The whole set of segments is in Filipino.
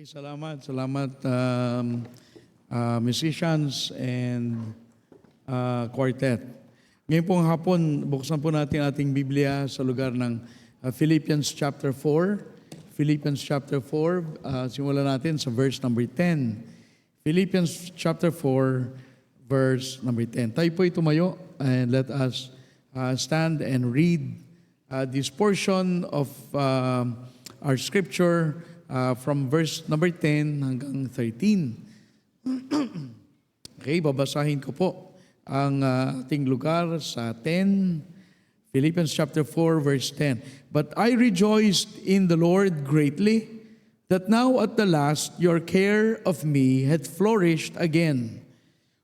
Salamat. Salamat, musicians and quartet. Ngayon pong hapon, buksan po natin ating Biblia sa lugar ng Philippians chapter 4. Philippians chapter 4, simulan natin sa verse number 10. Philippians chapter 4, verse number 10. Tayo po tumayo and let us stand and read this portion of our scripture from verse number 10 hanggang 13. Okay, babasahin ko po ang ating lugar sa 10, Philippians chapter 4, verse 10. But I rejoiced in the Lord greatly, that now at the last your care of me had flourished again,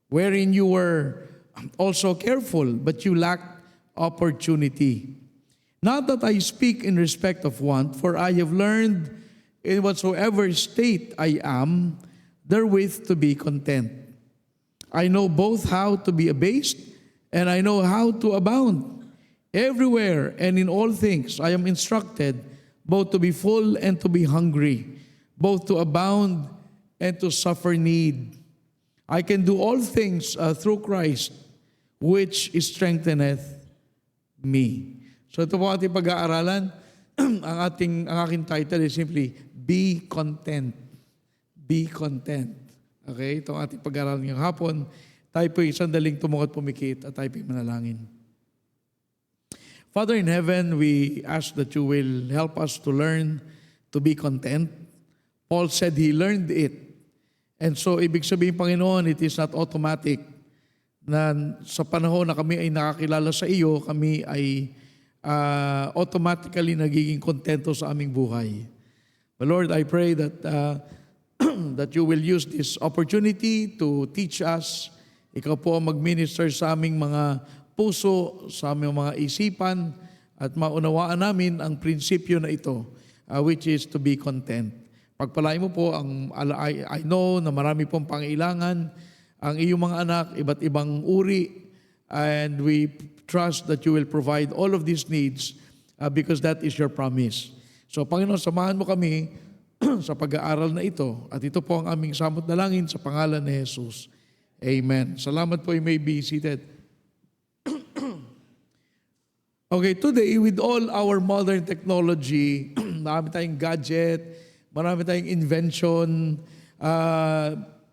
wherein you were also careful, but you lacked opportunity. Not that I speak in respect of want, for I have learned in whatsoever state I am, therewith to be content. I know both how to be abased, and I know how to abound. Everywhere and in all things I am instructed, both to be full and to be hungry, both to abound and to suffer need. I can do all things through Christ, which strengtheneth me. So ito po ating pag-aaralan. ang aking title is simply, Be Content. Be Content. Okay, itong ating pag-aaralan ngayong hapon. Tayo po sandaling tumukat pumikit at tayo po manalangin. Father in heaven, we ask that you will help us to learn to be content. Paul said he learned it. And so, ibig sabihin, Panginoon, it is not automatic na sa panahon na kami ay nakakilala sa iyo, kami ay automatically nagiging kontento sa aming buhay. But Lord, I pray that that you will use this opportunity to teach us. Ikaw po ang mag-minister sa aming mga puso, sa aming mga isipan, at maunawaan namin ang prinsipyo na ito, which is to be content. Pagpalain mo po, I know na marami pong pangailangan ang iyong mga anak, iba't ibang uri, and we trust that you will provide all of these needs because that is your promise. So, Panginoon, samahan mo kami sa pag-aaral na ito. At ito po ang aming samot na langin sa pangalan ni Jesus. Amen. Salamat po. You may be seated. Okay, today with all our modern technology, marami tayong gadget, marami tayong invention,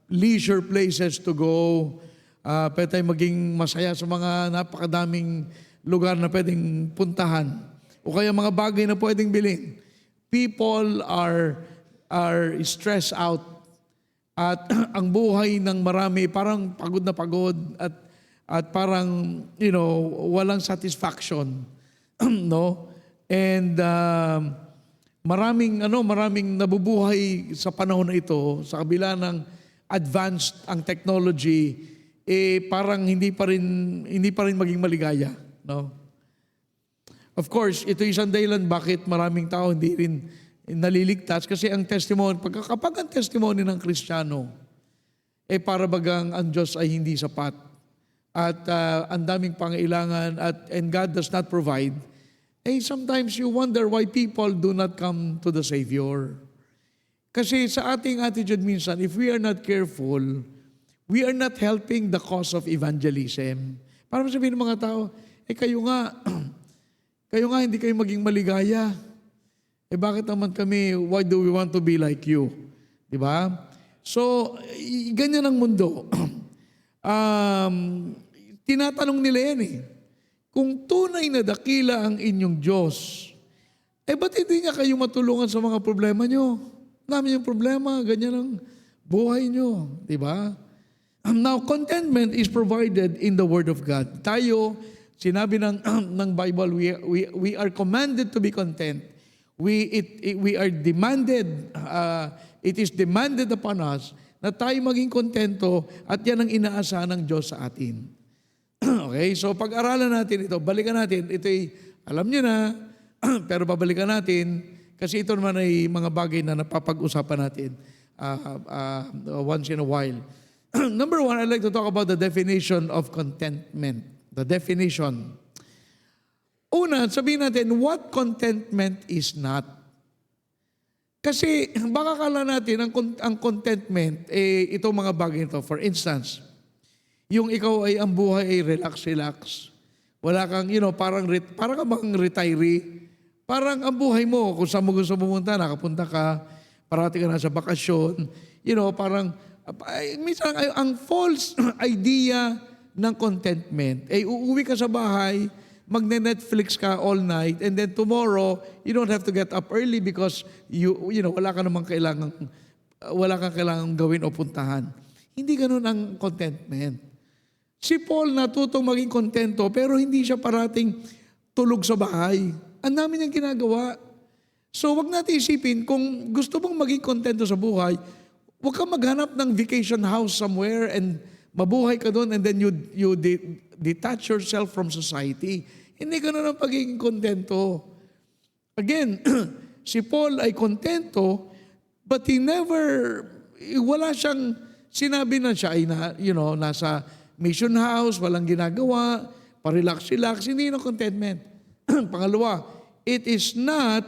leisure places to go, pwede tayong maging masaya sa mga napakadaming lugar na pwedeng puntahan, o kaya mga bagay na pwedeng bilhin. People are stressed out, at ang buhay ng marami parang pagod na pagod, at parang, walang satisfaction. No? And maraming nabubuhay sa panahon na ito, sa kabila ng advanced ang technology, parang hindi pa rin maging maligaya. No? Of course, ito isang dahilan bakit maraming tao hindi rin naliligtas, kasi ang testimony, kapag ang testimony ng Kristiyano, para bagang ang Diyos ay hindi sapat, at ang daming pangailangan, and God does not provide, sometimes you wonder why people do not come to the Savior. Kasi sa ating attitude minsan, if we are not careful, we are not helping the cause of evangelism. Para sabihin ng mga tao, kayo nga hindi kayo maging maligaya. Bakit naman kami, why do we want to be like you? Diba? So, ganyan ang mundo. Tinatanong nila yan kung tunay na dakila ang inyong Diyos, ba't hindi niya kayo matulungan sa mga problema nyo? Namin yung problema, ganyan ang buhay nyo. Diba? Now, contentment is provided in the Word of God. Tayo, sinabi ng Bible, we are commanded to be content. We are demanded, it is demanded upon us na tayo maging kontento, at yan ang inaasahan ng Diyos sa atin. Okay, so pag-aralan natin ito, balikan natin, ito'y alam niyo na, pero babalikan natin, kasi ito naman ay mga bagay na napapag-usapan natin once in a while. Number one, I'd like to talk about the definition of contentment. The definition. Una, sabihin natin, what contentment is not? Kasi baka kala natin ang contentment, itong mga bagay ito. For instance, yung ikaw ay ang buhay ay relax-relax. Wala kang, parang ka bang retiree. Parang ang buhay mo, kung saan mo gusto pumunta, nakapunta ka, parati ka na sa bakasyon. Parang, minsan ang false idea ng contentment, uuwi ka sa bahay, magne-Netflix ka all night, and then tomorrow, you don't have to get up early because wala kang kailangang gawin o puntahan. Hindi ganun ang contentment. Si Paul natutong maging kontento, pero hindi siya parating tulog sa bahay. Ang dami niyang ginagawa. So wag natin isipin, kung gusto mong maging kontento sa buhay, wag kang maghanap ng vacation house somewhere and mabuhay ka doon and then you detach yourself from society. Hindi ganun ang pagiging kontento. Again, si Paul ay kontento, but wala siyang sinabi na siya ay nasa mission house, walang ginagawa, parelax-relax, hindi na contentment. Pangalawa, it is not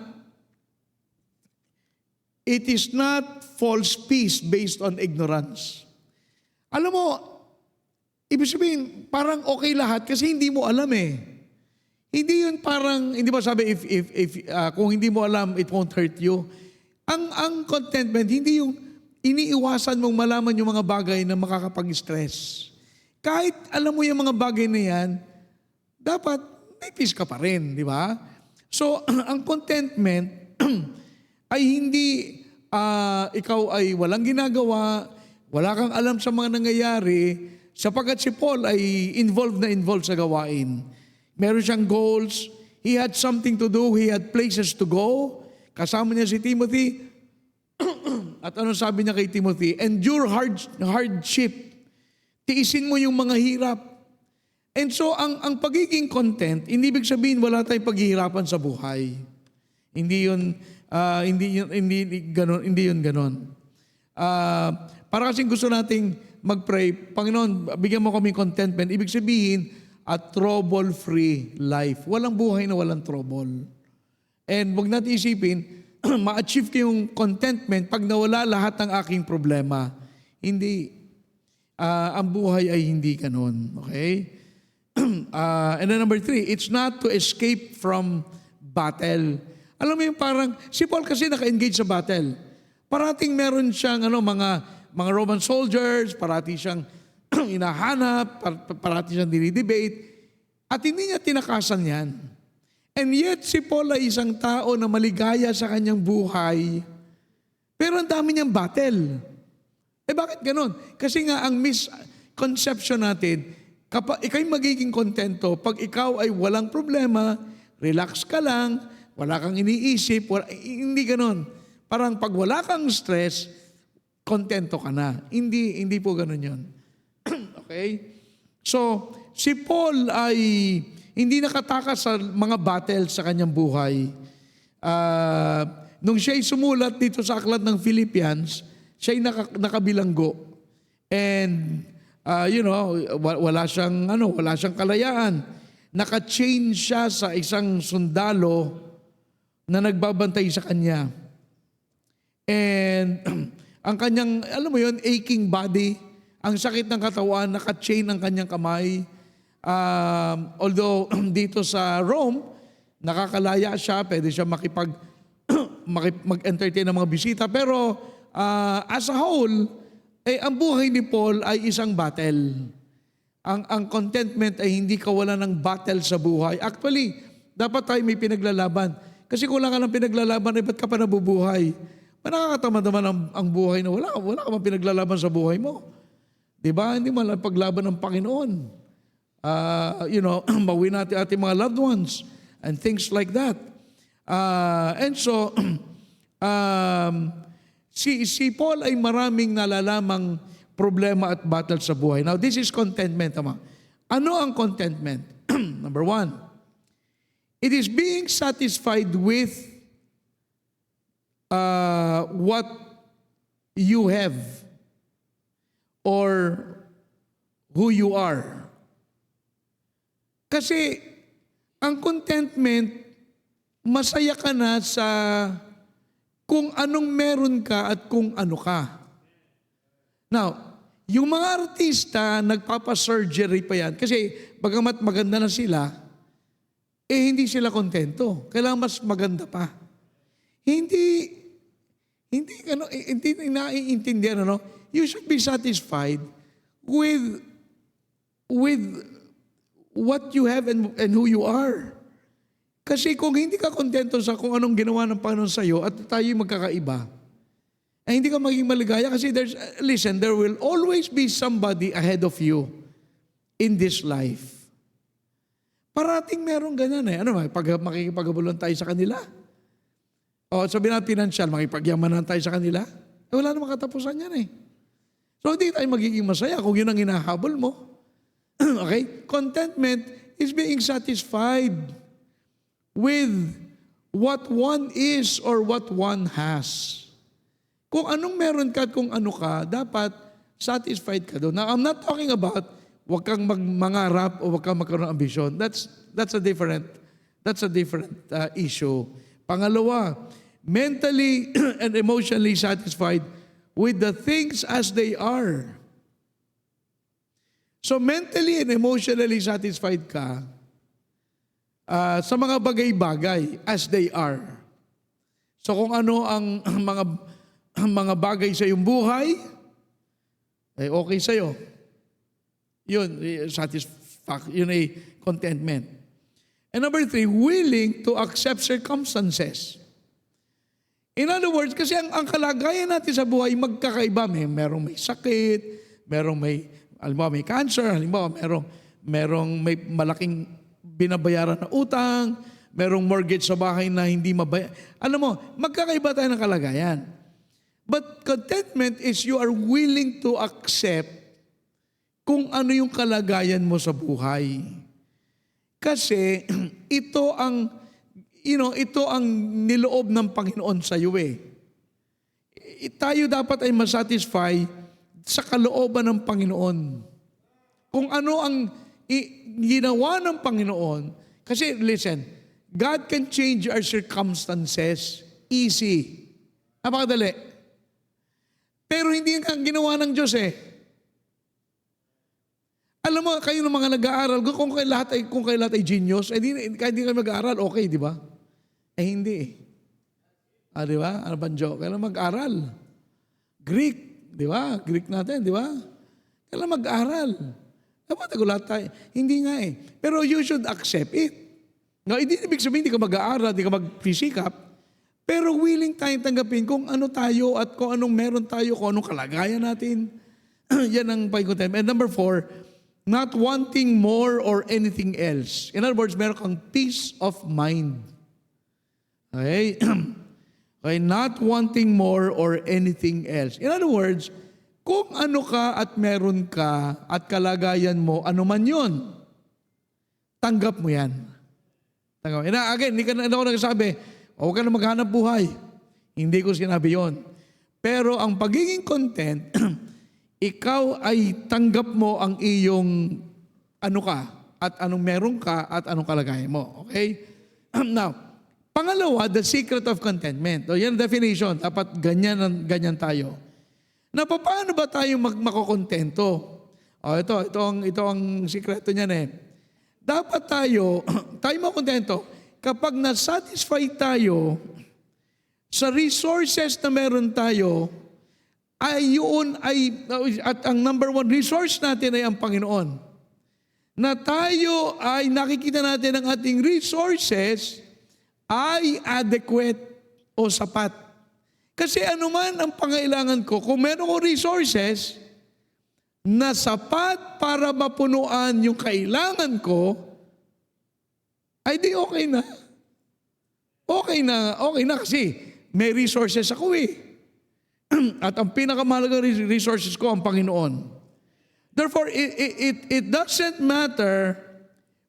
false peace based on ignorance. Alam mo, ibig sabihin, parang okay lahat kasi hindi mo alam eh. Hindi yun parang, hindi ba sabi, kung hindi mo alam, it won't hurt you. Ang contentment, hindi yung iniiwasan mong malaman yung mga bagay na makakapag-stress. Kahit alam mo yung mga bagay na yan, dapat may peace ka pa rin, di ba? So, ang contentment ay hindi ikaw ay walang ginagawa, wala kang alam sa mga nangyayari, sapagkat si Paul ay involved sa gawain. Meron siyang goals, he had something to do, he had places to go. Kasama niya si Timothy. At ano sabi niya kay Timothy? Endure hardship. Tiisin mo yung mga hirap. And so, ang pagiging content, hindi ibig sabihin wala tayong paghihirapan sa buhay. Hindi yun ganon. Para kasing gusto nating mag-pray, Panginoon, bigyan mo kami contentment. Ibig sabihin, a trouble-free life. Walang buhay na walang trouble. And wag natin isipin, ma-achieve ko yung contentment pag nawala lahat ng aking problema. Hindi. Ang buhay ay hindi ganon. Okay? And then number 3, it's not to escape from battle. Alam mo yung parang, si Paul kasi naka-engage sa battle. Parating meron siyang mga Roman soldiers, parati siyang hinahanap, parati siyang dinidebate, at hindi niya tinakasan yan. And yet, si Paul ay isang tao na maligaya sa kanyang buhay, pero ang dami niyang battle. Bakit ganon? Kasi nga, ang misconception natin, ikaw'y magiging kontento pag ikaw ay walang problema, relax ka lang, wala kang iniisip, hindi ganon. Parang pag wala kang stress, kontento ka na. Hindi po ganon yun. Okay? So, si Paul ay hindi nakatakas sa mga battle sa kanyang buhay. Nung siya'y sumulat dito sa aklat ng Philippians, siya'y nakabilanggo. And, wala siyang kalayaan. Naka-chain siya sa isang sundalo na nagbabantay sa kanya. And, ang kanyang, aching body, ang sakit ng katawan, naka-chain ang kanyang kamay. Although dito sa Rome, nakakalaya siya, pwede siya mag-entertain ng mga bisita. Pero as a whole, ang buhay ni Paul ay isang battle. Ang contentment ay hindi kawalan ng battle sa buhay. Actually, dapat tayo may pinaglalaban. Kasi kung wala ka ng pinaglalaban, ba't ka pa nabubuhay? Nakakatamad naman ang buhay na wala ka man pinaglalaban sa buhay mo. Diba? Hindi man lang paglaban ng Panginoon. Bawi natin ating mga loved ones and things like that. And so, si Paul ay maraming nalalamang problema at battle sa buhay. Now, this is contentment. Ano ang contentment? Number 1, it is being satisfied with what you have or who you are. Kasi ang contentment, masaya ka na sa kung anong meron ka at kung ano ka. Now, yung mga artista, nagpapasurgery pa yan. Kasi bagamat maganda na sila, hindi sila kontento. Kailangan mas maganda pa. Hindi naiintindihan, ano? You should be satisfied with what you have and who you are. Kasi kung hindi ka kontento sa kung anong ginawa ng Panginoon sa iyo at tayo magkakaiba, ay hindi ka maging maligaya kasi there will always be somebody ahead of you in this life. Parating meron ganyan eh. Ano ba? Makikipagabulon tayo sa kanila. O sabihin natin financial, makipagyamanan tayo sa kanila. Wala namang katapusan yan eh. So hindi tayo magiging masaya kung yun ang hinahabol mo. Okay? Contentment is being satisfied with what one is or what one has. Kung anong meron ka at kung ano ka, dapat satisfied ka doon. Now, I'm not talking about wag kang mangarap o wag kang magkaroon ng ambisyon. That's a different issue. Pangalawa, mentally and emotionally satisfied with the things as they are. So mentally and emotionally satisfied ka sa mga bagay-bagay as they are. So kung ano ang mga bagay sa iyong buhay, ay okay sa iyo. Yun, yun ay contentment. And number 3, willing to accept circumstances. In other words, kasi ang kalagayan natin sa buhay magkakaiba. Merong may sakit, merong may cancer, halimbawa merong may malaking binabayaran na utang, merong mortgage sa bahay na hindi mabayaran. Alam mo, magkakaiba tayo ng kalagayan. But contentment is you are willing to accept kung ano yung kalagayan mo sa buhay. Kasi ito ang niloob ng Panginoon sa iyo eh. Tayo dapat ay masatisfy sa kalooban ng Panginoon. Kung ano ang ginawa ng Panginoon, kasi listen, God can change our circumstances easy. Napakadali. Pero hindi ang ginawa ng Diyos eh. Alam mo, kayo ng mga nag-aaral, kung kayo lahat ay genius, kahit hindi kayo mag-aaral, okay, di ba? Hindi eh. Di ba? Ano bang joke? Kailan mag-aaral? Greek, di ba? Greek natin, di ba? Kailan mag-aaral? Dapat lahat tayo. Hindi nga eh. Pero you should accept it. No, hindi ibig sabihin, hindi ka mag-aaral, hindi ka mag-pisikap, pero willing tayong tanggapin kung ano tayo at kung anong meron tayo, kung anong kalagayan natin. Yan ang pag-contentment. And number 4, not wanting more or anything else. In other words, meron kang peace of mind. Okay? Okay, not wanting more or anything else. In other words, kung ano ka at meron ka at kalagayan mo, ano man yun, tanggap mo yan. Tanggap. Again, hindi ako nagsasabi, huwag ka na maghanap buhay. Hindi ko sinabi yon. Pero ang pagiging content, ikaw ay tanggap mo ang iyong ano ka at anong meron ka at anong kalagayan mo. Okay? Now, pangalawa, the secret of contentment. O yan definition. Dapat ganyan tayo. Na paano ba tayo makokontento? O ito ang sikreto niyan eh. Dapat tayo makontento kapag na-satisfy tayo sa resources na meron tayo, at ang number 1 resource natin ay ang Panginoon. Na tayo ay nakikita natin ang ating resources ay adequate o sapat. Kasi anuman ang pangailangan ko, kung meron ko resources na sapat para mapunuan yung kailangan ko, ay di okay na. Okay na kasi may resources ako eh. At ang pinakamahalagang resources ko ang Panginoon. Therefore, it doesn't matter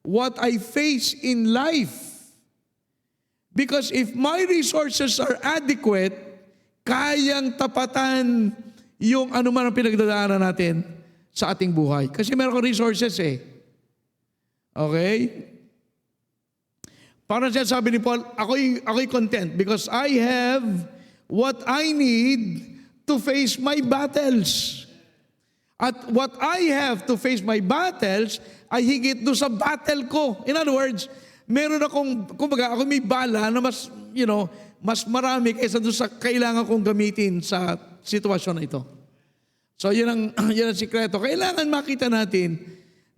what I face in life. Because if my resources are adequate, kayang tapatan yung anuman ang pinagdadaanan natin sa ating buhay. Kasi meron kong resources eh. Okay? Parang siya sabi ni Paul, ako'y content because I have what I need to face my battles. At what I have to face my battles ay higit doon sa battle ko. In other words, meron akong, kumbaga, ako may bala na mas, mas marami kaysa doon sa kailangan kong gamitin sa sitwasyon na ito. So, yun ang sikreto. Kailangan makita natin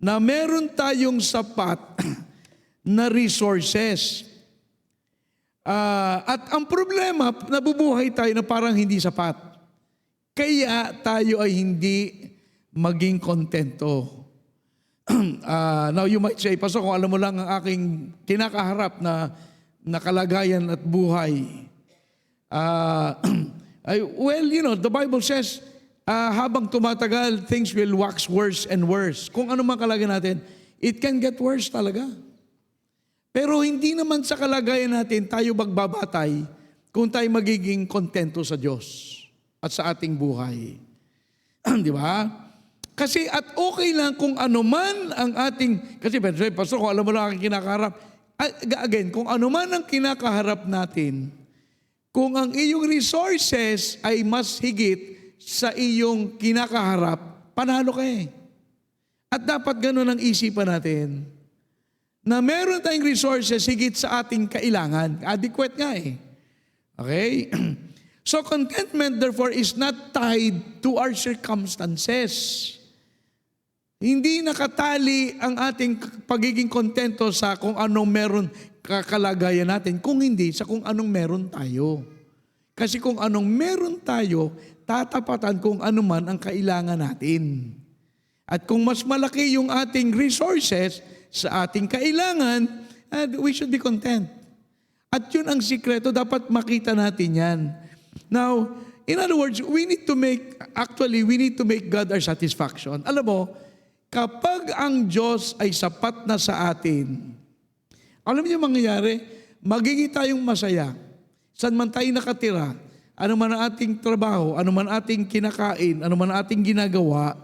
na meron tayong sapat na resources. At ang problema, nabubuhay tayo na parang hindi sapat. Kaya tayo ay hindi maging kontento. Now you might say, Pastor, kung alam mo lang ang aking kinakaharap na kalagayan at buhay. The Bible says, habang tumatagal, things will wax worse and worse. Kung ano man kalagayan natin, it can get worse talaga. Pero hindi naman sa kalagayan natin tayo magbabatay kung tayo magiging kontento sa Diyos at sa ating buhay. Di ba? Kasi at okay lang kung ano man ang ating, kasi Pastor, kung alam mo lang ang kinakaharap, again, kung ano man ang kinakaharap natin, kung ang iyong resources ay mas higit sa iyong kinakaharap, panalo ka eh. At dapat ganun ang isipan natin, na meron tayong resources higit sa ating kailangan. Adequate nga eh. Okay? So contentment therefore is not tied to our circumstances. Hindi nakatali ang ating pagiging kontento sa kung anong meron kakalagayan natin, kung hindi sa kung anong meron tayo. Kasi kung anong meron tayo, tatapatan kung ano man ang kailangan natin. At kung mas malaki yung ating resources sa ating kailangan, we should be content. At yun ang sikreto, dapat makita natin yan. Now, in other words, we need to make God our satisfaction. Alam mo, kapag ang Diyos ay sapat na sa atin, alam niyo mangyayari, magiging tayong masaya. Saan man tayo nakatira, ano man ang ating trabaho, ano man ating kinakain, ano man ating ginagawa,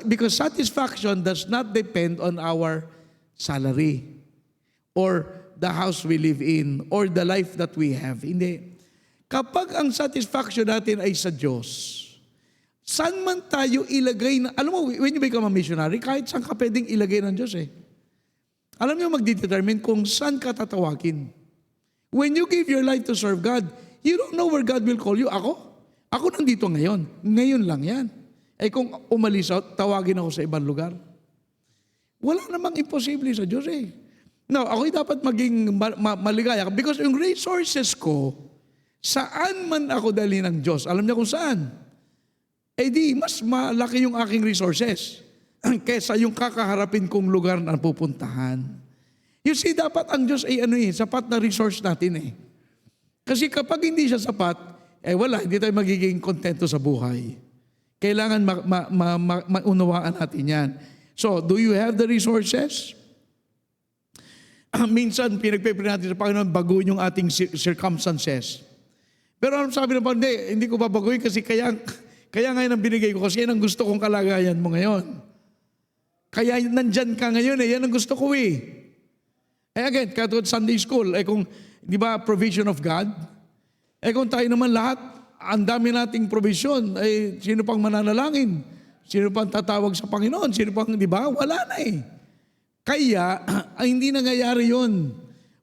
because satisfaction does not depend on our salary or the house we live in or the life that we have. Hindi. Kapag ang satisfaction natin ay sa Diyos, saan man tayo ilagay na, alam mo, when you become a missionary, kahit saan ka pwedeng ilagay ng Diyos eh. Alam niyo magdetermine kung saan ka tatawagin. When you give your life to serve God, you don't know where God will call you. Ako nandito ngayon. Ngayon lang yan. Eh kung umalis out, tawagin ako sa ibang lugar. Wala namang imposible sa Diyos eh. Now, ako'y dapat maging maligaya because yung resources ko, saan man ako dali ng Diyos, alam niya kung saan. Eh di, mas malaki yung aking resources kesa yung kakaharapin kong lugar na pupuntahan. You see, dapat ang Diyos ay sapat na resource natin eh. Kasi kapag hindi siya sapat, hindi tayo magiging kontento sa buhay. Kailangan maunawaan natin yan. So, do you have the resources? Minsan, pinagpipili natin sa Panginoon, baguhin yung ating circumstances. Pero ano sabi ng Panginoon, hindi ko babaguhin kasi kaya ngayon ang binigay ko kasi yan ang gusto kong kalagayan mo ngayon. Kaya nandyan ka ngayon yan ang gusto ko eh. Again, katulad Sunday school, kung, di ba, provision of God? Kung tayo naman lahat, ang dami nating provision, sino pang mananalangin? Sino pang tatawag sa Panginoon? Sino pang, di ba? Wala na eh. Kaya, hindi nangyayari yun.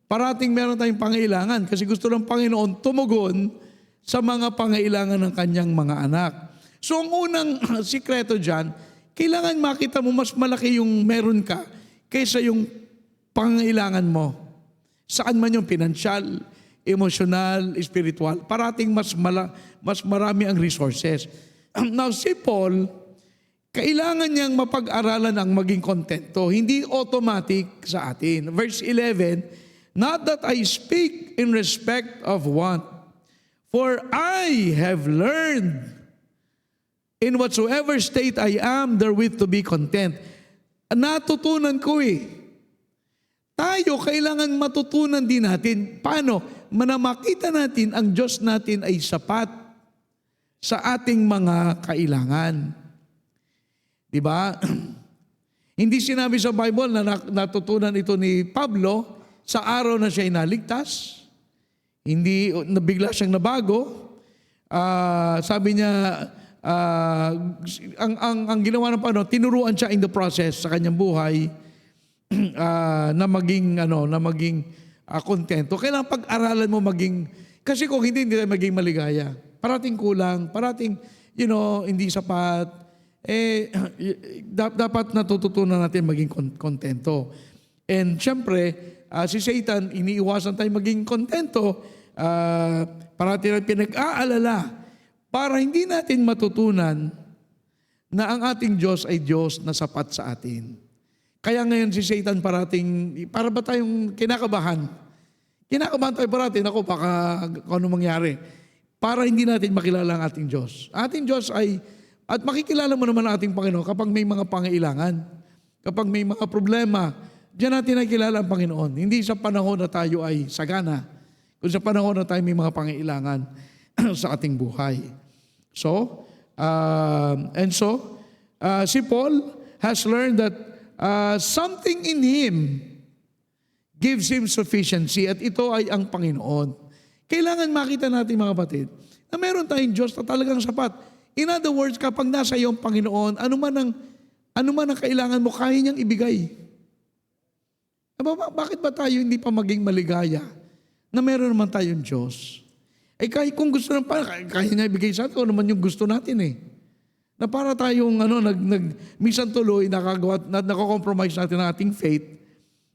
Parating meron tayong pangailangan kasi gusto ng Panginoon tumugon sa mga pangailangan ng kanyang mga anak. So, ang unang sikreto dyan, kailangan makita mo mas malaki yung meron ka kaysa yung pangailangan mo. Saan man yung financial, emotional, spiritual, parating mas marami ang resources. Now, si Paul, kailangan niyang mapag-aralan ang maging kontento. Hindi automatic sa atin. Verse 11, not that I speak in respect of want, for I have learned in whatsoever state I am therewith to be content. Natutunan ko Tayo, kailangan matutunan din natin. Paano? Makita natin ang Diyos natin ay sapat sa ating mga kailangan. Diba? Hindi sinabi sa Bible na natutunan ito ni Pablo sa araw na siya naligtas. Hindi nabigla siyang nabago. Sabi niya, ang ginawa ng Panginoon, tinuruan siya in the process sa kanyang buhay na maging kontento. Kailangan pag-aralan mo maging, kasi kung hindi tayo maging maligaya. Parating kulang, parating, hindi sapat. Dapat natututunan natin maging kontento. And syempre, si Satan, iniiwasan tayo maging kontento, parating pinag-aalala para hindi natin matutunan na ang ating Diyos ay Diyos na sapat sa atin. Kaya ngayon si Satan parating, para ba tayong kinakabahan? Kinakabahan tayo parating, ako baka kung ano mangyari. Para hindi natin makilala ang ating Diyos. Ating Diyos ay, at makikilala mo naman ang ating Panginoon kapag may mga pangailangan, kapag may mga problema, diyan natin nakikilala ang Panginoon. Hindi sa panahon na tayo ay sagana, kung sa panahon na tayo may mga pangailangan sa ating buhay. So, si Paul has learned that something in him gives him sufficiency at ito ay ang Panginoon. Kailangan makita natin mga kapatid na meron tayong Diyos na talagang sapat. In other words, kapag nasa iyo ang Panginoon, ano man ang kailangan mo, kaya niyang ibigay. Bakit ba tayo hindi pa maging maligaya na meron naman tayong Diyos? Kahit kung gusto naman, kaya niya ibigay sa atin, ano naman yung gusto natin Na para tayong, minsan tuloy, nako-compromise natin ang ating faith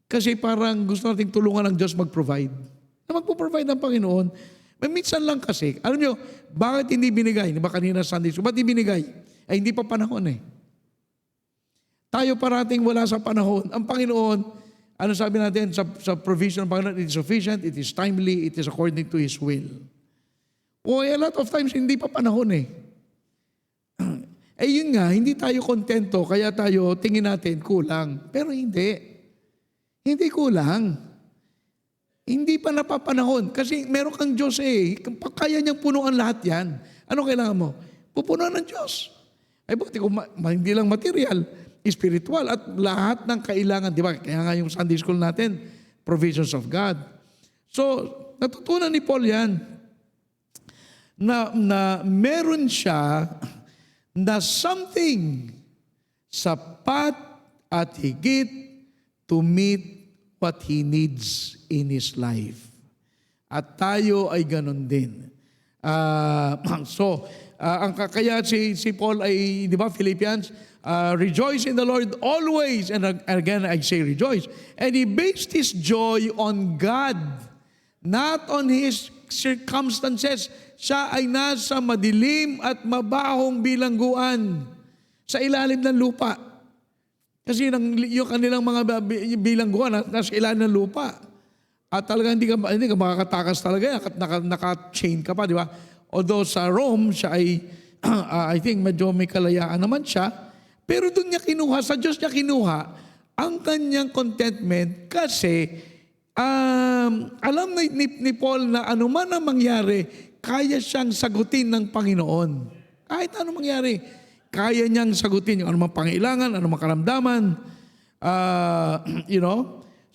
kasi parang gusto nating tulungan ng Diyos mag-provide. Na magpo-provide ng Panginoon. Minsan lang kasi, alam nyo, bakit hindi binigay? Diba kanina Sunday school, ba't hindi binigay? Hindi pa panahon Tayo parating wala sa panahon. Ang Panginoon, ano sabi natin sa provision ng Panginoon, it is sufficient, it is timely, it is according to His will. A lot of times, hindi pa panahon yun nga, hindi tayo kontento, kaya tayo tingin natin kulang. Pero hindi. Hindi kulang. Hindi pa napapanahon. Kasi meron kang Diyos kaya niyang punuan lahat yan. Ano kailangan mo? Pupunuan ng Diyos. Buti kung hindi lang material, spiritual, at lahat ng kailangan. Di ba? Kaya nga yung Sunday school natin, provisions of God. So, natutunan ni Paul yan na meron siya na something sapat at higit to meet what he needs in his life. At tayo ay ganun din. Kaya si Paul ay, di ba, Philippians, rejoice in the Lord always. And again, I say rejoice. And he based his joy on God, not on his circumstances. Siya ay nasa madilim at mabahong bilangguan sa ilalim ng lupa. Kasi yung kanilang mga bilangguan nasa ilalim ng lupa. At talagang hindi ka makakatakas talaga. Naka-chain ka pa, di ba? Although sa Rome, siya ay, I think medyo may kalayaan naman siya. Pero doon niya kinuha, sa Diyos niya kinuha, ang kanyang contentment kasi alam ni Paul na anuman ang mangyari, kaya siyang sagutin ng Panginoon. Kahit anong mangyari, kaya niyang sagutin yung anumang pangailangan, anumang karamdaman.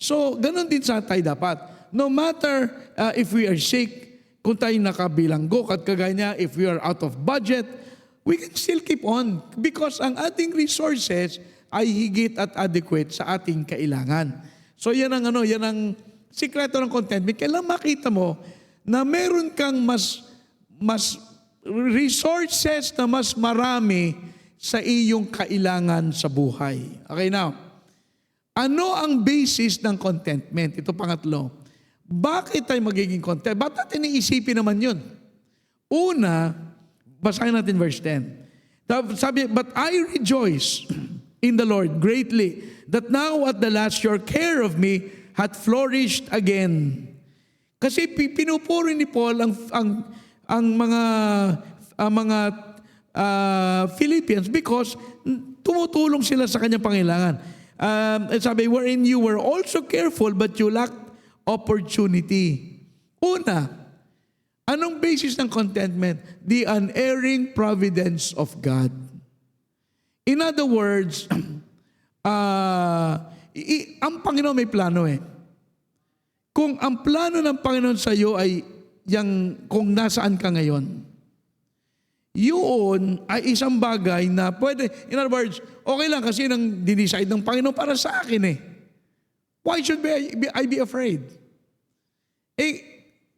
So, ganun din sa tayo dapat. No matter if we are sick, kung tayo nakabilanggo at kagaya niya, if we are out of budget, we can still keep on because ang ating resources ay higit at adequate sa ating kailangan. So, yan ang sikreto ng contentment. Kailangan makita mo na meron kang mas resources na mas marami sa iyong kailangan sa buhay. Okay, now, ano ang basis ng contentment? Ito pangatlo. Bakit tayo magiging content? Ba't natin iisipin naman yun? Una, basahin natin verse 10. Sabi, but I rejoice in the Lord greatly that now at the last your care of me hath flourished again. Kasi pinupuri ni Paul ang mga Philippians because tumutulong sila sa kanyang pangailangan. Sabi, wherein you were also careful but you lacked opportunity. Una, anong basis ng contentment? The unerring providence of God. In other words, ang Panginoon may plano Kung ang plano ng Panginoon sa iyo ay kung nasaan ka ngayon. Yun ay isang bagay na pwede, in other words, okay lang kasi nang dinicide ng Panginoon para sa akin eh. Why should I be afraid?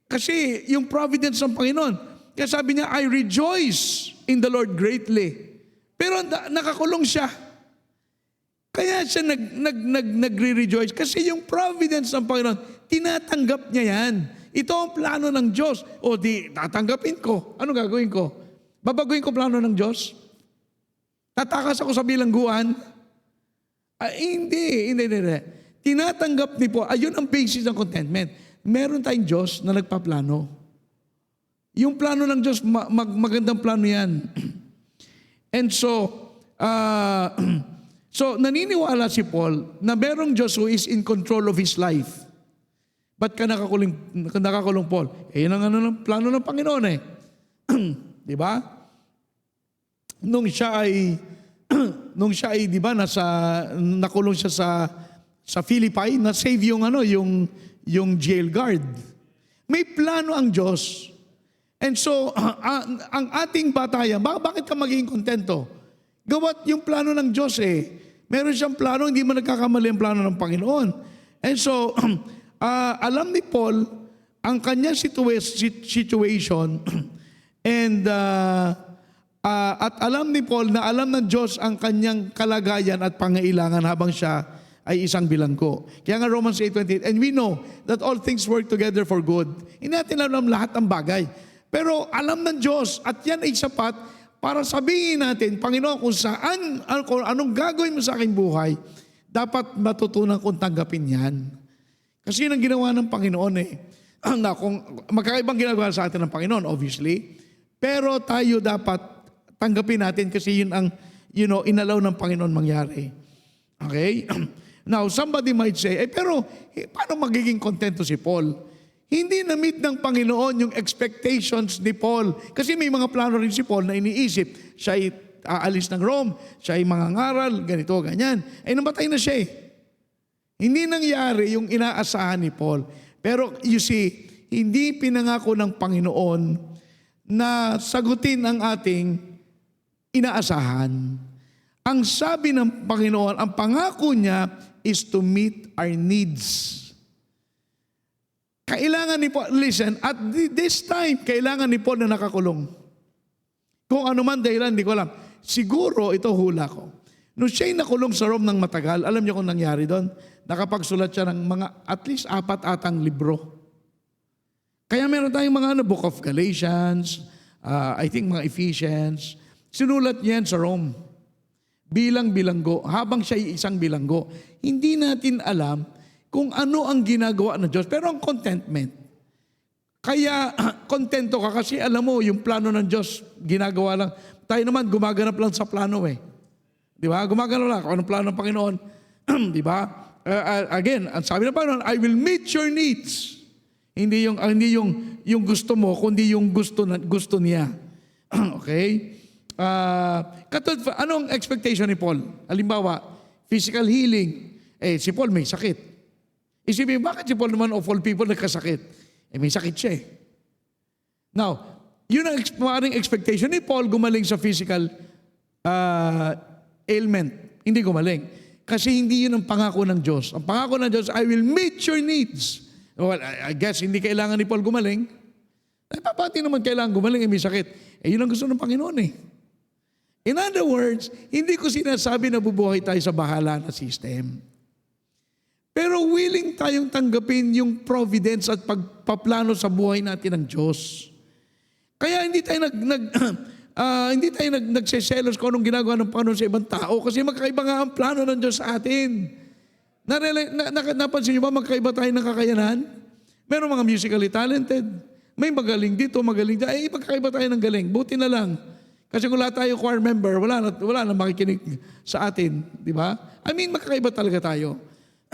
Kasi yung providence ng Panginoon, kaya sabi niya, I rejoice in the Lord greatly. Pero nakakulong siya. Kaya siya nagre-rejoice kasi yung providence ng Panginoon, tinatanggap niya yan. Ito ang plano ng Diyos. O di, tatanggapin ko. Ano gagawin ko? Babaguhin ko plano ng Diyos? Tatakas ako sa bilangguan? Hindi. Tinatanggap ni Paul. Ayun ang basis ng contentment. Meron tayong Diyos na nagpaplano. Yung plano ng Diyos, magandang plano yan. And so naniniwala si Paul na merong Diyos who is in control of his life. Ba't ka nakakulong Paul? Yun ang plano ng Panginoon eh. Di ba? Nung siya ay di ba nakulong siya sa Philippi, na save yung jail guard. May plano ang Diyos. And so ang ating batayan, bakit ka magiging kontento? Gawat yung plano ng Diyos eh. Meron siyang plano, hindi man nagkakamali ang plano ng Panginoon. And so alam ni Paul ang kanyang situation and at alam ni Paul na alam ng Diyos ang kanyang kalagayan at pangailangan habang siya ay isang bilanggo. Kaya nga Romans 8:28, and we know that all things work together for good. Hindi natin alam lahat ng bagay. Pero alam ng Diyos at yan ay sapat para sabihin natin, Panginoon, kung anong gagawin mo sa aking buhay, dapat matutunan kong tanggapin yan. Kasi yun ang ginawa ng Panginoon eh. Kung magkakaibang ginagawa sa atin ng Panginoon, obviously, pero tayo dapat tanggapin natin kasi yun ang, inalaw ng Panginoon mangyari. Okay? Now, somebody might say, pero paano magiging kontento si Paul? Hindi na-meet ng Panginoon yung expectations ni Paul. Kasi may mga plano rin si Paul na iniisip. Siya ay aalis ng Rome, siya ay mangangaral, ganito, ganyan. Namatay na siya eh. Hindi nangyari yung inaasahan ni Paul. Pero you see, hindi pinangako ng Panginoon na sagutin ang ating inaasahan. Ang sabi ng Panginoon, ang pangako niya is to meet our needs. Kailangan ni Paul, listen, at this time, kailangan ni Paul na nakakulong. Kung ano man dahilan, hindi ko alam. Siguro, ito hula ko. Nung siya'y nakulong sa Rome ng matagal, alam niyo kung nangyari doon? Nakapagsulat siya ng mga at least 4 atang libro. Kaya meron tayong mga Book of Galatians, I think mga Ephesians. Sinulat niya yan sa Rome. Bilang bilanggo, habang siya'y isang bilanggo. Hindi natin alam kung ano ang ginagawa ng Diyos. Pero ang contentment. Kaya kontento ka kasi alam mo, yung plano ng Diyos, ginagawa lang. Tayo naman, gumaganap lang sa plano eh. Di ba? Gumaganap lang kung anong plano ng Panginoon. Di ba? Again, ang sabi ng Panginoon, I will meet your needs. Hindi yung gusto mo, kundi yung gusto niya. Okay? Anong expectation ni Paul? Halimbawa, physical healing. Si Paul may sakit. Isipin, bakit si Paul naman of all people nagkasakit? May sakit siya eh. Now, yun ang maaaring expectation ni Paul gumaling sa physical ailment. Hindi gumaling. Kasi hindi yun ang pangako ng Diyos. Ang pangako ng Diyos, I will meet your needs. Well, I guess hindi kailangan ni Paul gumaling. Pati naman kailangan gumaling, may sakit. Yun ang gusto ng Panginoon eh. In other words, hindi ko sinasabi na bubuhay tayo sa bahala na system. Pero willing tayong tanggapin yung providence at pagpaplano sa buhay natin ng Diyos. Kaya hindi tayo nagseselos kung anong ginagawa ng Panginoon sa ibang tao kasi magkaiba nga ang plano ng Diyos sa atin. Napansin niyo ba magkaiba tayo ng kakayanan? Meron mga musically talented. May magaling dito, magaling dito. Magkaiba tayo ng galing. Buti na lang. Kasi kung lahat tayo choir member, wala na makikinig sa atin. Di ba? Magkakaiba talaga tayo.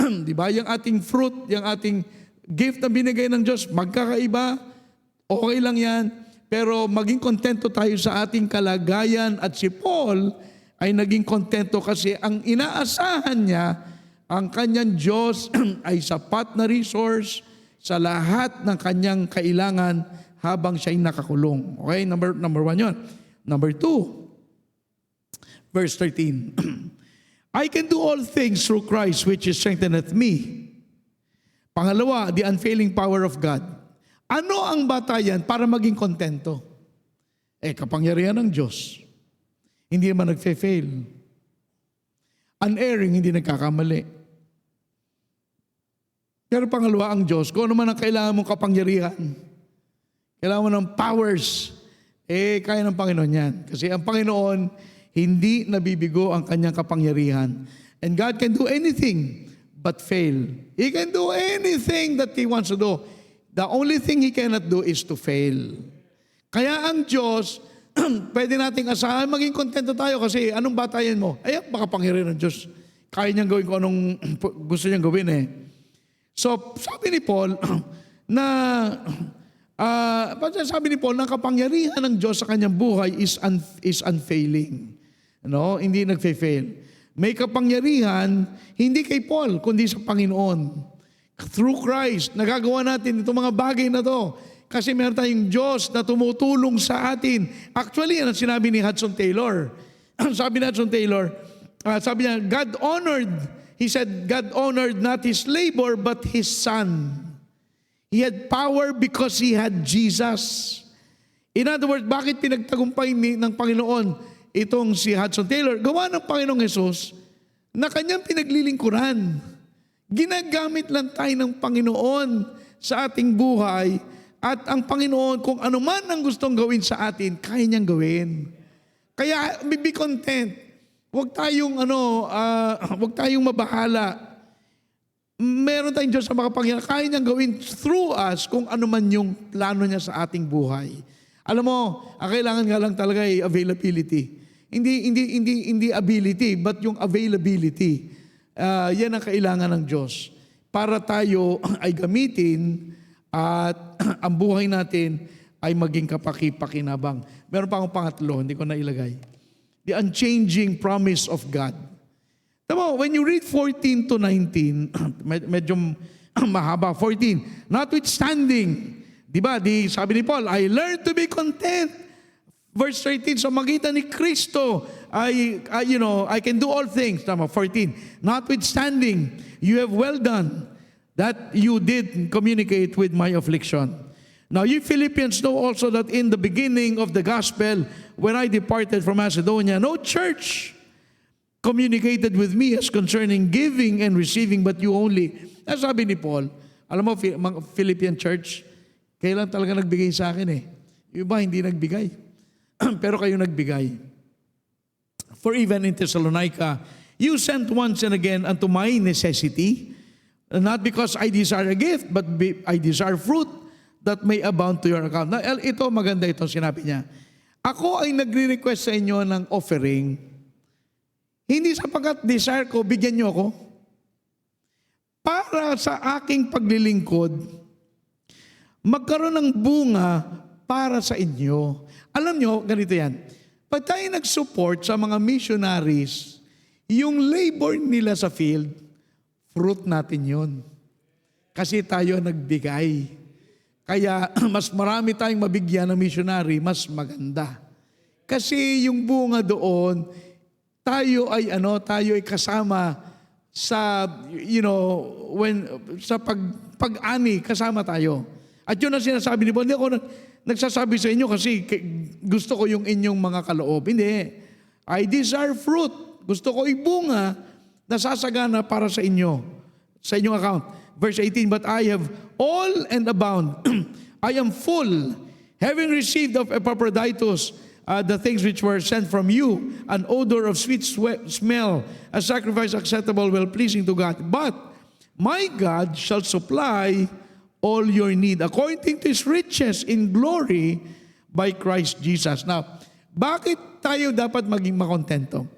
Di ba? Yung ating fruit, yung ating gift na binigay ng Diyos, magkakaiba. Okay lang yan. Pero maging kontento tayo sa ating kalagayan. At si Paul ay naging kontento kasi ang inaasahan niya, ang kanyang Diyos ay sapat na resource, sa lahat ng kanyang kailangan habang siya'y nakakulong. Okay, number 1 yun. Number 2, verse 13. I can do all things through Christ which strengtheneth me. Pangalawa, the unfailing power of God. Ano ang batayan para maging kontento? Kapangyarihan ng Diyos. Hindi naman nagfe-fail. Unerring, hindi nagkakamali. Pero pangalawa ang Diyos, kung ano man ang kailangan mong kapangyarihan, kailangan mo ng powers, kaya ng Panginoon yan. Kasi ang Panginoon, hindi nabibigo ang kanyang kapangyarihan. And God can do anything but fail. He can do anything that He wants to do. The only thing He cannot do is to fail. Kaya ang Diyos, pwede nating asahan, maging kontento tayo kasi anong batayan mo? Baka pangyarihan ng Diyos. Kaya niyang gawin kung anong gusto niyang gawin So, sabi ni Paul na sabi ni Paul na kapangyarihan ng Diyos sa kanyang buhay is unfailing. Hindi nagfe-fail. May kapangyarihan hindi kay Paul kundi sa Panginoon. Through Christ, nagagawa natin itong mga bagay na to. Kasi meron tayong Diyos na tumutulong sa atin. Actually, yan ang sinabi ni Hudson Taylor. Sabi ni Hudson Taylor, sabi niya, He said, God honored not His labor but His Son. He had power because He had Jesus. In other words, bakit pinagtagumpay ng Panginoon itong si Hudson Taylor? Gawa ng Panginoong Jesus na kanyang pinaglilingkuran. Ginagamit lang tayo ng Panginoon sa ating buhay. At ang Panginoon, kung ano man ang gustong gawin sa atin, kaya niyang gawin. Kaya, be content. Huwag tayong, huwag tayong mabahala. Meron tayong Diyos sa makapangyarihan. Kaya niyang gawin through us kung ano man yung plano niya sa ating buhay. Alam mo, ang kailangan nga lang talaga ay availability. Hindi ability, but yung availability. Yan ang kailangan ng Diyos. Para tayo ay gamitin at ang buhay natin ay maging kapaki-pakinabang. Meron pa akong pangatlo, hindi ko nailagay. The unchanging promise of God. Tama, when you read 14 to 19, medyo mahaba, 14. Notwithstanding, di ba, sabi ni Paul, I learned to be content. Verse 13, sa magitan ni Kristo, I can do all things. Tama, 14. Notwithstanding, you have well done that you did communicate with my affliction. Now you Philippians know also that in the beginning of the gospel, when I departed from Macedonia, no church communicated with me as concerning giving and receiving, but you only. Sabi ni Paul, alam mo, mga Philippian church, kailan talaga nagbigay sa akin Yung iba hindi nagbigay. Pero kayo nagbigay. For even in Thessalonica, you sent once and again unto my necessity, not because I desire a gift, but I desire fruit that may abound to your account. Now, ito, maganda ito, sinabi niya. Ako ay nagre-request sa inyo ng offering, hindi sapagkat desire ko, bigyan niyo ako. Para sa aking paglilingkod, magkaroon ng bunga para sa inyo. Alam niyo, ganito yan. Pag tayo nag-support sa mga missionaries, yung labor nila sa field, fruit natin yun. Kasi tayo nagbigay. Kaya mas marami tayong mabigyan ng missionary, mas maganda. Kasi yung bunga doon, tayo ay kasama sa, sa pag-ani, kasama tayo. At yun ang sinasabi ni Paul, hindi ako nagsasabi sa inyo kasi gusto ko yung inyong mga kaloob. Hindi. I desire fruit. Gusto ko ibunga na sasagana para sa inyo, sa inyong account. Verse 18, but I have all and abound. I am full, having received of Epaphroditus the things which were sent from you, an odor of sweet smell, a sacrifice acceptable, well-pleasing to God. But my God shall supply all your need according to His riches in glory by Christ Jesus. Now, bakit tayo dapat maging makontento?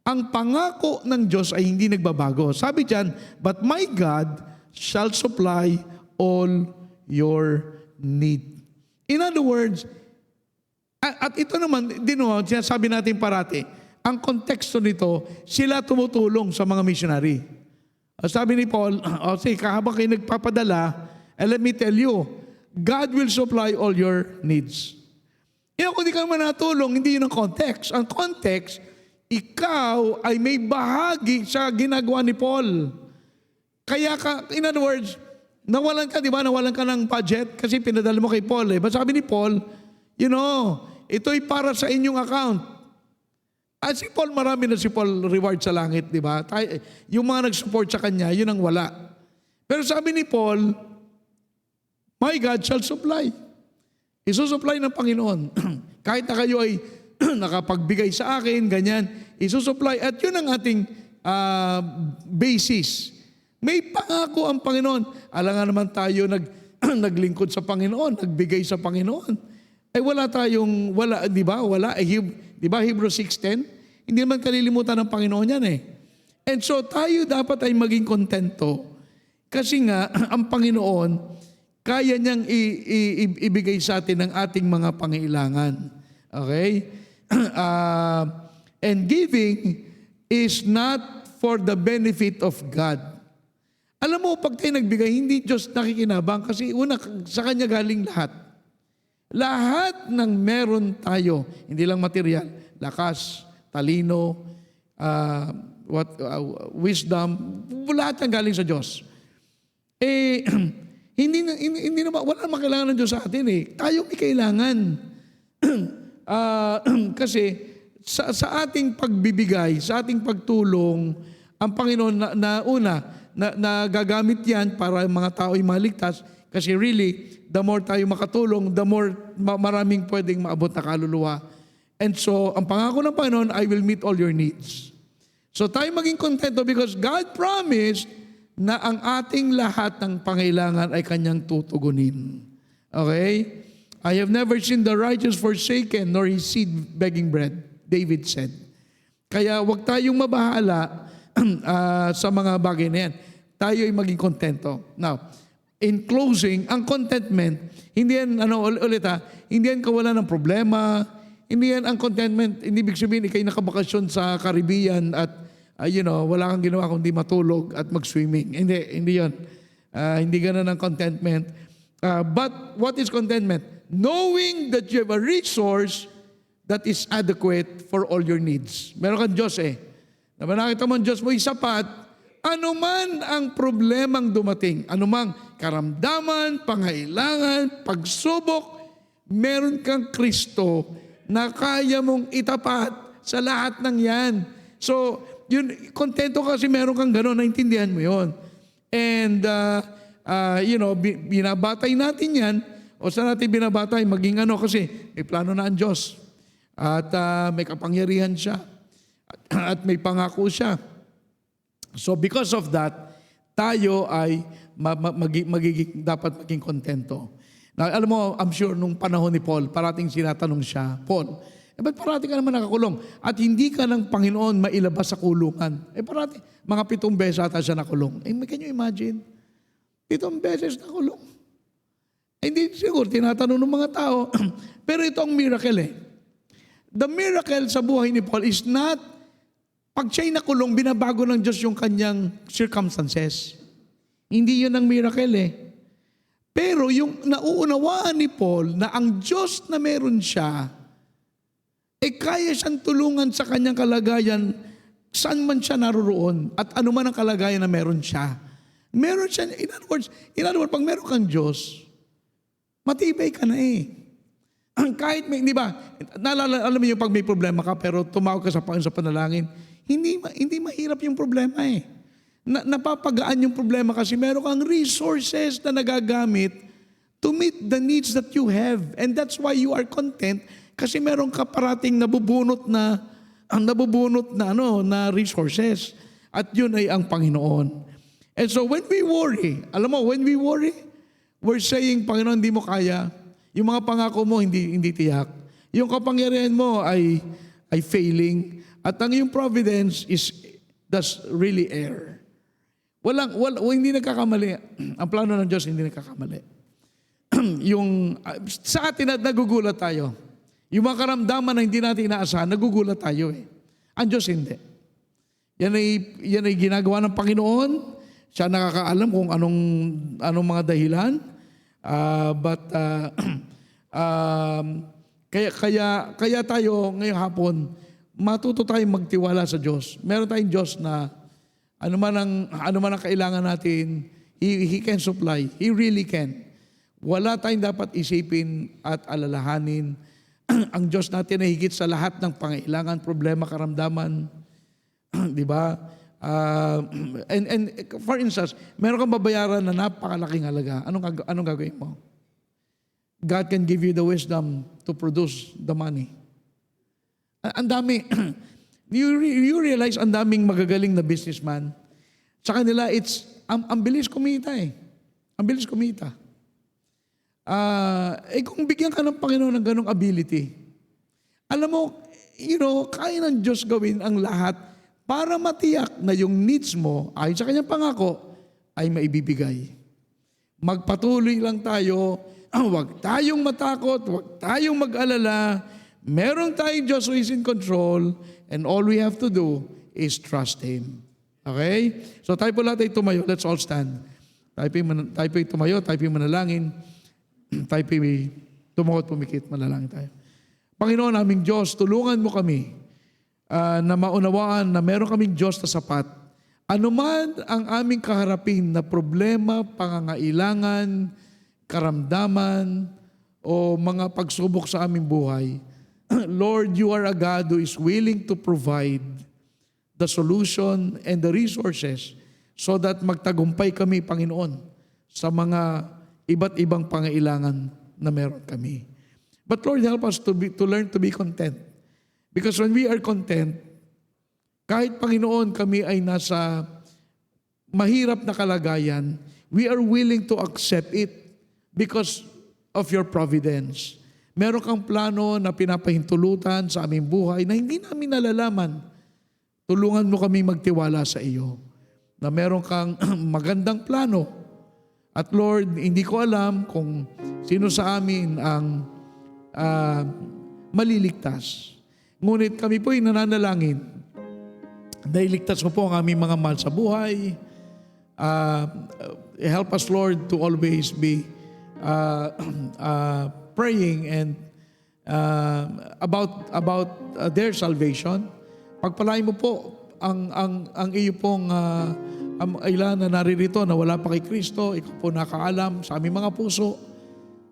Ang pangako ng Diyos ay hindi nagbabago. Sabi diyan, but my God shall supply all your need. In other words, at ito naman, sinasabi natin parati, ang konteksto nito, sila tumutulong sa mga missionary. Sabi ni Paul, sige, habang kayo nagpapadala, And let me tell you, God will supply all your needs. Kung di ka naman natulong, hindi yun ang context. Ang context, ikaw ay may bahagi sa ginagawa ni Paul. Kaya ka, in other words, nawalan ka, di ba? Nawalan ka ng budget kasi pinadala mo kay Paul. But sabi ni Paul, ito'y para sa inyong account. At si Paul, marami na si Paul reward sa langit, di ba? Yung mga nag-support sa kanya, yun ang wala. Pero sabi ni Paul, my God shall supply. Isusupply ng Panginoon. Kahit na kayo ay nakapagbigay sa akin, ganyan, isusupply. At yun ang ating basis. May pangako ang Panginoon. Alam nga naman tayo naglingkod sa Panginoon, nagbigay sa Panginoon. Wala, di ba? Wala. Di ba Hebrews 6:10? Hindi naman kalilimutan ng Panginoon yan eh. And so tayo dapat ay maging kontento. Kasi nga, ang Panginoon, kaya niyang ibigay sa atin ang ating mga pangailangan. Okay? And giving is not for the benefit of God. Alam mo, pag tayo nagbigay, hindi Diyos nakikinabang kasi una, sa Kanya galing lahat. Lahat ng meron tayo, hindi lang material, lakas, talino, wisdom, lahat ng galing sa Diyos. Hindi na wala namang kailangan ng Diyos sa atin eh. Tayo may kailangan. Kasi sa ating pagbibigay, sa ating pagtulong, ang Panginoon na gagamit yan para mga tao ay maligtas. Kasi really, the more tayo makatulong, the more maraming pwedeng maabot na kaluluwa. And so, ang pangako ng Panginoon, I will meet all your needs. So tayo maging kontento because God promised na ang ating lahat ng pangailangan ay Kanyang tutugunin. Okay? I have never seen the righteous forsaken nor his seed begging bread, David said. Kaya wag tayong mabahala sa mga bagay na yan. Tayo ay maging kontento. Now, in closing, ang contentment, hindi yan, hindi yan kawalan ng problema, hindi yan ang contentment, hindi ibig sabihin, ikay nakabakasyon sa Caribbean at wala kang ginawa kundi matulog at mag-swimming. Hindi yun. Hindi ganun ang contentment. But what is contentment? Knowing that you have a resource that is adequate for all your needs. Meron kang Diyos eh. Nakita mo ang Diyos mo, sapat. Anuman ang problemang dumating, anumang karamdaman, pangailangan, pagsubok, meron kang Kristo na kaya mong itapat sa lahat ng yan. So, yun, kontento kasi meron kang gano'n, naintindihan mo yon. And, binabatay natin yan, o saan natin binabatay, maging kasi may plano na ang Diyos. At may kapangyarihan siya. At may pangako siya. So because of that, tayo ay dapat maging kontento. Now, alam mo, I'm sure nung panahon ni Paul, parating sinatanong siya, Paul, ba't parati ka naman nakakulong? At hindi ka ng Panginoon mailabas sa kulungan. Parati, mga 7 beses ata siya nakulong. Can you imagine? 7 beses nakulong. Hindi siguro, tinatanong ng mga tao. Pero ito ang miracle eh. The miracle sa buhay ni Paul is not, pag siya'y nakulong, binabago ng Diyos yung kanyang circumstances. Hindi yun ang miracle eh. Pero yung nauunawaan ni Paul na ang Diyos na meron siya, kaya siyang tulungan sa kanyang kalagayan saan man siya naroon at ano man ang kalagayan na meron siya. Meron siya, in other words, pag meron kang Diyos, matibay ka na eh. Kahit may, di ba, alam mo yung pag may problema ka pero tumawag ka sa Panginoon sa panalangin, hindi mahirap yung problema eh. Napapagaan yung problema kasi meron kang resources na nagagamit to meet the needs that you have. And that's why you are content kasi meron ka parating nabubunot na resources. At yun ay ang Panginoon. And so when we worry, we're saying, Panginoon, hindi mo kaya. Yung mga pangako mo, hindi tiyak. Yung kapangyarihan mo ay failing. At ang iyong providence does really err. Hindi nagkakamali. Ang plano ng Diyos, hindi nagkakamali. Sa atin at nagugulat tayo. Yung mga karamdaman na hindi natin inaasahan, nagugulat tayo eh. Ang Diyos hindi. Yan ay ginagawa ng Panginoon. Siya nakakaalam kung anong mga dahilan. Kaya tayo ngayong hapon, matuto tayong magtiwala sa Diyos. Meron tayong Diyos na ano man ang kailangan natin, He can supply. He really can. Wala tayong dapat isipin at alalahanin. Ang Diyos natin ay higit sa lahat ng pangailangan, problema, karamdaman. Di ba? And for instance, meron kang babayaran na napakalaking halaga. Anong gagawin mo? God can give you the wisdom to produce the money. Ang dami. You realize ang daming magagaling na businessman. Sa kanila, ang bilis kumita eh. Ang bilis kumita. Kung bigyan ka ng Panginoon ng ganong ability, alam mo, kaya ng Diyos gawin ang lahat para matiyak na yung needs mo, ayon sa kanyang pangako, ay maibibigay. Magpatuloy lang tayo, huwag tayong matakot, huwag tayong mag-alala, meron tayong Diyos who is in control, and all we have to do is trust Him. Okay? So tayo po lahat ay tumayo. Let's all stand. Tayo po tumayo, tayo po manalangin. Tayo po tumakot, pumikit, manalangin tayo. Panginoon naming Diyos, tulungan mo kami na maunawaan na meron kaming Diyos na sapat. Ano man ang aming kaharapin na problema, pangangailangan, karamdaman, o mga pagsubok sa aming buhay, Lord, you are a God who is willing to provide the solution and the resources so that magtagumpay kami, Panginoon, sa mga iba't ibang pangailangan na meron kami. But Lord, help us to learn to be content. Because when we are content, kahit Panginoon kami ay nasa mahirap na kalagayan, we are willing to accept it because of your providence. Meron kang plano na pinapahintulutan sa aming buhay na hindi namin nalalaman. Tulungan mo kami magtiwala sa iyo na meron kang magandang plano. At Lord, hindi ko alam kung sino sa amin ang maliligtas. Ngunit kami po ay nananalangin na iligtas mo po ang aming mga mahal sa buhay. Help us, Lord, to always be praying and about their salvation. Pagpalain mo po ang iyo pong ilan na naririto na wala pa kay Kristo, ikaw po nakaalam sa aming mga puso.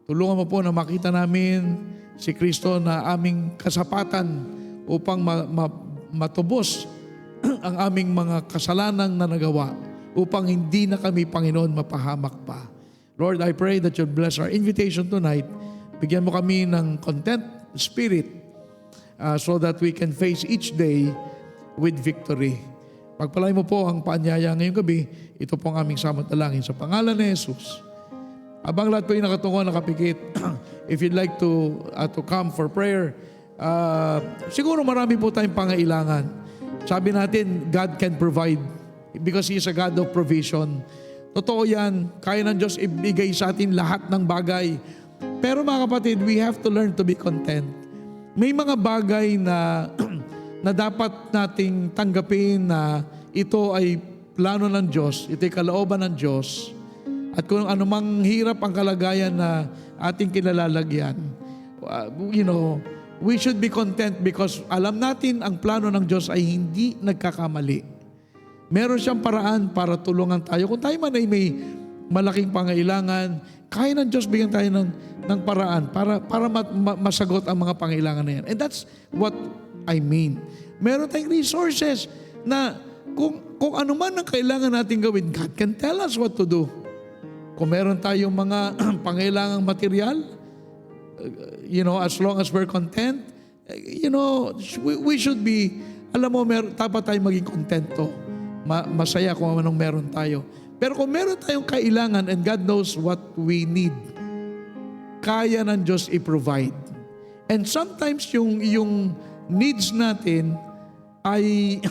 Tulungan mo po na makita namin si Kristo na aming kasapatan upang matubos ang aming mga kasalanang na nagawa upang hindi na kami, Panginoon, mapahamak pa. Lord, I pray that you'll bless our invitation tonight. Bigyan mo kami ng content spirit so that we can face each day with victory. Pagpalay mo po ang paanyaya ngayong gabi, ito po ang aming samantalangin sa pangalan ni Jesus. Abang lahat po yung nakatungo, nakapikit, if you'd like to come for prayer, siguro marami po tayong pangailangan. Sabi natin, God can provide because He is a God of provision. Totoo yan, kaya ng Diyos ibigay sa atin lahat ng bagay. Pero mga kapatid, we have to learn to be content. May mga bagay na na dapat nating tanggapin na ito ay plano ng Diyos, ito ay kalooban ng Diyos. At kung anumang hirap ang kalagayan na ating kinalalagyan, we should be content because alam natin ang plano ng Diyos ay hindi nagkakamali. Meron siyang paraan para tulungan tayo. Kung tayo man ay may malaking pangailangan, kaya ng Diyos bigyan tayo ng paraan para masagot ang mga pangailangan na yan. And that's what I mean. Meron tayong resources na kung ano man ang kailangan natin gawin, God can tell us what to do. Kung meron tayong mga pangailangang material, as long as we're content, we should be, alam mo, dapat tayong maging kontento. Masaya kung anong meron tayo. Pero kung meron tayong kailangan and God knows what we need, kaya ng Diyos i-provide. And sometimes yung needs natin ay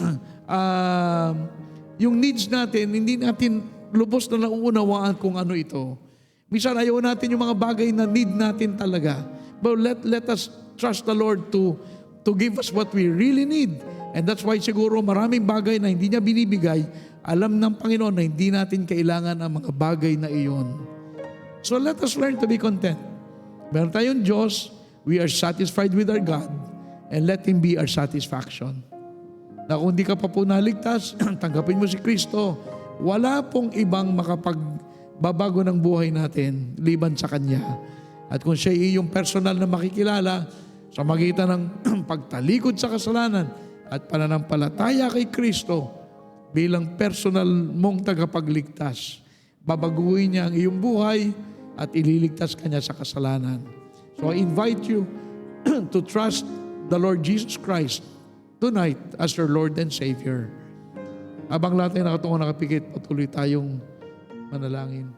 yung needs natin, hindi natin lubos na nauunawaan kung ano ito. Minsan ayaw natin yung mga bagay na need natin talaga. But let us trust the Lord to give us what we really need. And that's why siguro maraming bagay na hindi niya binibigay, alam ng Panginoon na hindi natin kailangan ang mga bagay na iyon. So let us learn to be content. Meron tayong Diyos, we are satisfied with our God, and let Him be our satisfaction. Na kung di ka pa po naligtas, tanggapin mo si Kristo, wala pong ibang makapagbabago ng buhay natin liban sa Kanya. At kung siya iyong personal na makikilala sa magitan ng pagtalikod sa kasalanan at pananampalataya kay Kristo bilang personal mong tagapagligtas, babaguhin niya ang iyong buhay at ililigtas ka niya sa kasalanan. So I invite you to trust the Lord Jesus Christ tonight as your Lord and Savior. Habang lahat ay nakatungo nakapikit, patuloy tayong manalangin.